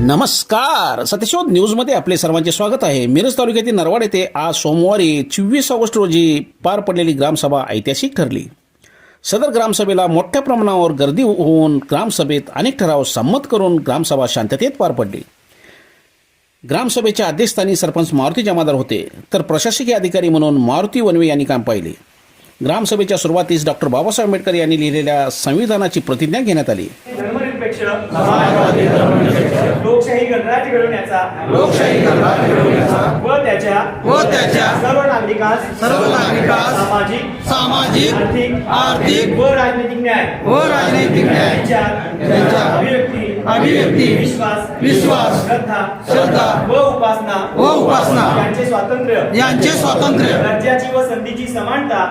नमस्कार. सत्यशोध न्यूजमध्ये आपले सर्वांचे स्वागत आहे. मिरज तालुक्यातील नरवाड येथे आज सोमवारी 24 ऑगस्ट रोजी पार पडलेली ग्रामसभा ऐतिहासिक ठरली. सदर ग्रामसभेला मोठ्या प्रमाणावर गर्दी होऊन ग्रामसभेत अनेक ठराव संमत करून ग्रामसभा शांततेत पार पडली. ग्रामसभेच्या अध्यक्षस्थानी सरपंच मारुती जमादार होते, तर प्रशासकीय अधिकारी म्हणून मारुती वनवे यांनी काम पाहिले. ग्रामसभेच्या सुरुवातीस डॉक्टर बाबासाहेब आंबेडकर यांनी लिहिलेल्या संविधानाची प्रतिज्ञा घेण्यात आली. लोकशाही गणराज्य घडवण्याचा व त्याच्या सर्व नागरिकांस सामाजिक आर्थिक व राजनैतिक न्याय विचार अभिव्यक्ती विश्वास श्रद्धा व उपासना यांचे स्वातंत्र्य राज्याची व संधीची समानता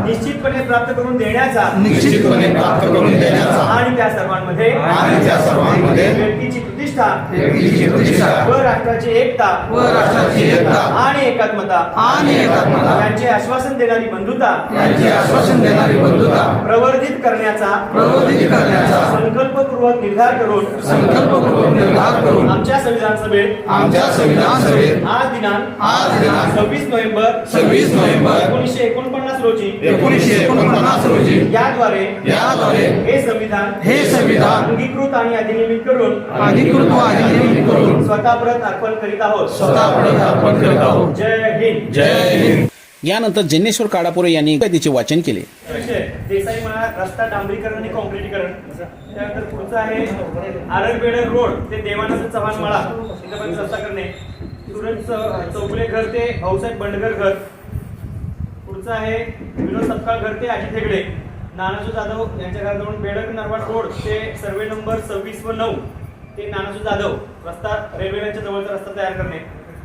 निश्चितपणे प्राप्त करून देण्याचा आणि त्या सर्वांमध्ये व्यक्तीची प्रतिष्ठा व राष्ट्राची एकता आणि एकात्मता यांचे आश्वासन देणारी बंधुता प्रवर्धित करण्याचा संकल्पपूर्वक निर्धार करून आमच्या संविधान सभेत आज दिनांक 26 नोव्हेंबर 1949 रोजी याद्वारे हे संविधान अंगीकृत आणि अधिनियमित करून स्वतः परत अर्पण करीत आहोत. जय हिंद. यानंतर जन्नेश्वर काडापुरे यांनी त्याचे वाचन केले. देसाई म्हणा रस्ता डांबरीकरण आणि कॉन्क्रीटीकरण. त्यानंतर पुढचं आहे आरगबेडर रोड ते देवानंद चव्हाण मळा इथं पण रस्ता करणे. सुरज चौगुले घर ते भाऊसाहेब बंडगर घर. पुढचं आहे विनोद सपकाळ घर ते अजित हेगडे. नानासू जाधव यांच्या घराजवळून बेडक नरवाड रोड ते सर्वे नंबर 26 व 9 ते नानासू जाधव रस्ता रेल्वेच्या जवळचा रस्ता तयार करणे.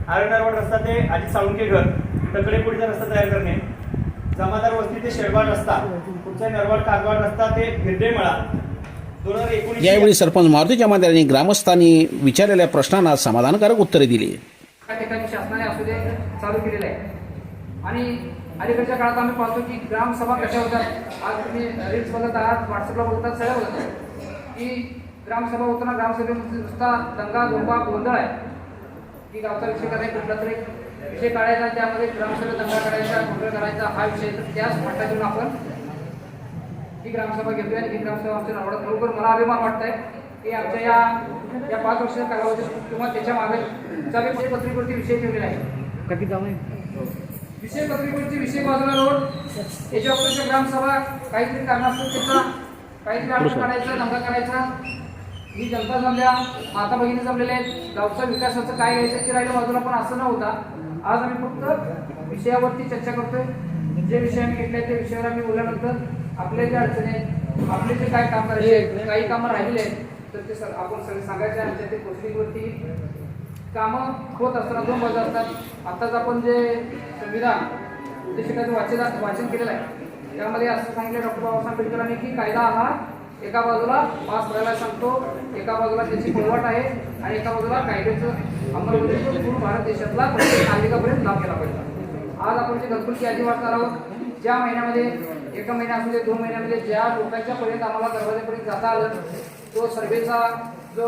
आर नरवाड रस्ता ते अजित साळुंके घर. टकडेपुडीचा रस्ता तयार करणे. जमादार वस्ती ते शेळवाड रस्ता. पुढचा नरवाड कागवाड रस्ता ते गिरडेमळा. 2019 यावेळी सरपंच मारुती जमादार यांनी ग्रामस्थांनी विचारलेल्या प्रश्नांना समाधानकारक उत्तरे दिली. त्या ठिकाणी शासनाने असू दे चालू केलेलं आहे. आणि अलीकडच्या काळात आम्ही पाहतो की ग्रामसभा कशा होतात. आज तुम्ही रील्स बघत आहात, व्हॉट्सअपला बघतात, सगळ्या बघतात की ग्रामसभा होताना ग्रामसभेमध्ये नुसता दंगा गोंधळ आहे की गावचा विषय करायचा, कुठला तरी विषय काढायचा, त्यामध्ये ग्रामसभेत दंगा करायचा, गोंधळ करायचा हा विषय. तर त्याच फाटा घेऊन आपण ही ग्रामसभा घेतोय. आणि ही ग्रामसभा आमच्या नावाला खरोखर मला अभिमान वाटत आहे की आमच्या या 5 वर्षाच्या कालावधीत किंवा त्याच्या मागे पत्रिकेवरती विषय ठेवलेला आहे. विषय पत्रिकेवरती विषय बाजूला रोड याच्यावर ग्रामसभा काहीतरी कारणास्तव त्याचा काहीतरी अडचण काढायचा, दंगा करायचा. ही जनता जमल्या, माता भगिनी जमलेल्या आहेत, गावच्या विकासाचं काय घ्यायचं ते राहिलं बाजूला. पण असं न होता आज आम्ही फक्त विषयावरती चर्चा करतोय. जे विषय आम्ही घेतले त्या विषयावर आम्ही बोलल्यानंतर आपले जे अडचणी आहेत, आपले जे काय काम करायचे, काही कामं राहिलेले आहेत तर ते आपण सगळे सांगायचे. आमच्या ते पोस्टिंगवरती कामं होत असताना 2 बाजू असतात. आत्ताच आपण जे संविधान उद्देशिकाचं वाचन केलेलं आहे त्यामध्ये असं सांगितलं डॉक्टर बाबासाहेब आंबेडकरांनी की कायदा हा एका बाजूला पास करायला सांगतो, एका बाजूला त्याची पळवाट आहे आणि एका बाजूला कायद्याचं अंमलबजावणी पूर्ण भारत देशातला प्रत्येक नागरिकापर्यंत लाभ केला पाहिजे. आज आपण जे घरकुलची यादी वाचणार आहोत. ज्या महिन्यामध्ये 1 महिना असू दे 2 महिन्यामध्ये ज्या लोकांच्या पर्यंत आम्हाला दरवाजापर्यंत जाता आलं, तो सर्वेचा जो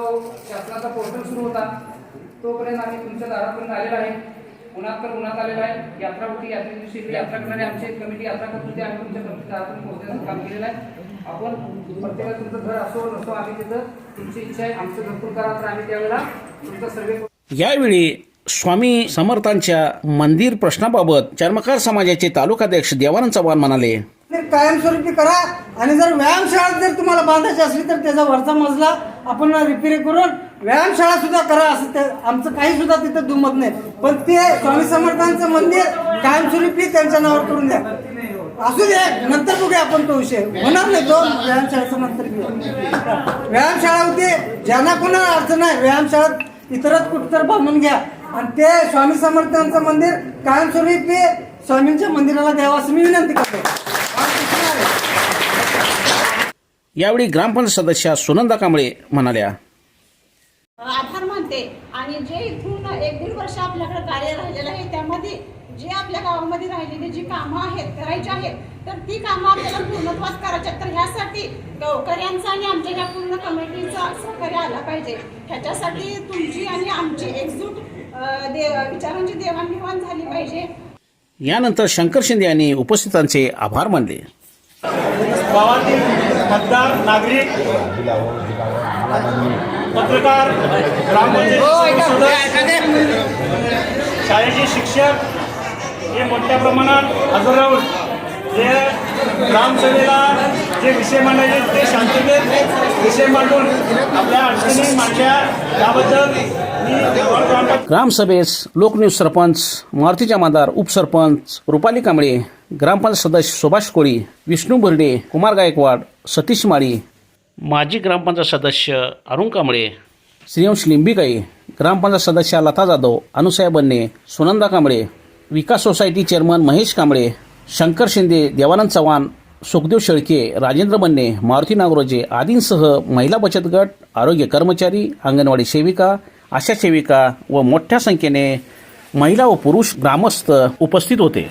शासनाचा पोर्टल सुरू होता तोपर्यंत आम्ही तुमच्या दारापर्यंत आलेला आहे. उन्हात आलेला आहे. यात्रा होती, यात्रे दिवशी इकडे यात्रा करणारी आमची कमिटी यात्रा करत होती. आम्ही तुमच्या दारापर्यंत पोहोचण्याचं काम केलेलं आहे. आपण प्रत्येकाला तुमचं घर असो नसो आम्ही तिथं तुमची इच्छा आहे आमचं घरकुल करा तर आम्ही त्यावेळेला तुमचा सर्वे. यावेळी स्वामी समर्थांच्या मंदिर प्रश्नाबाबत चर्मकार समाजाचे तालुकाध्यक्ष देवानंद चव्हाण म्हणाले, कायमस्वरूपी करा. आणि जर व्यायामशाळा जर तुम्हाला बांधायची असली तर त्याचा वरचा मजला आपण रिपेअर करून व्यायामशाळा सुद्धा करा. असं आमचं काही सुद्धा तिथं दुमत नाही. पण ते स्वामी समर्थांचं मंदिर कायमस्वरूपी त्यांच्या नावावर करून द्या. असू दे, नंतर बघूया आपण तो विषय. होणार नाही तो व्यायामशाळेचं नंतर घेऊ. व्यायामशाळा होते, ज्यांना कोणाला अडचण आहे व्यायामशाळेत इतरच कुठतर बांधून घ्या. आणि ते स्वामी समर्थांचं मंदिर कायमस्वरूपी स्वामींच्या मंदिराला द्यावं असं मी विनंती करतो. यावेळी ग्रामपंचायत सदस्या सुनंदा कांबळे म्हणाल्या, आभार मानते. आणि जे इथून 1-1.5 वर्ष आपल्याकडे कार्य राहिलेलं आहे त्यामध्ये जी आपल्या गावामध्ये राहिलेली जी कामं आहेत करायची आहेत तर ती कामं आपल्याला पूर्णत्वास करायची आहेत. तर ह्यासाठी गावकऱ्यांचा आणि आमच्या ह्या पूर्ण कमिटीचा सहकार्य आला पाहिजे. ह्याच्यासाठी तुमची आणि आमची एकजूट विचारांची देवाणघेवाण झाली पाहिजे. यानंतर शंकर शिंदे यांनी उपस्थितांचे आभार मानले. गावातील मतदार नागरिक पत्रकार ग्रामपंचायत सदस्य शाळेचे शिक्षक हे मोठ्या प्रमाणात हजर राहून जे ग्रामसभेला जे विषय मांडायचे ते शांततेत विषय मांडून आपल्या अडचणी मांडल्या त्याबद्दल मी ग्रामसभेस लोकन्यूज सरपंच मारुती जमादार, उपसरपंच रुपाली कांबळे, ग्रामपंचायत सदस्य सुभाष कोळी, विष्णू बुर्डे, कुमार गायकवाड, सतीश माळी, माजी ग्रामपंचायत सदस्य अरुण कांबळे, श्रीवंश लिंबिकाई, ग्रामपंचायत सदस्या लता जाधव, अनुसया बन्ने, सुनंदा कांबळे, विकास सोसायटी चेअरमन महेश कांबळे, शंकर शिंदे, देवानंद चव्हाण, सुखदेव शेळके, राजेंद्र बन्ने, मारुती नागरोजे आदींसह महिला बचत गट, आरोग्य कर्मचारी, अंगणवाडी सेविका, आशा सेविका व मोठ्या संख्येने महिला व पुरुष ग्रामस्थ उपस्थित होते.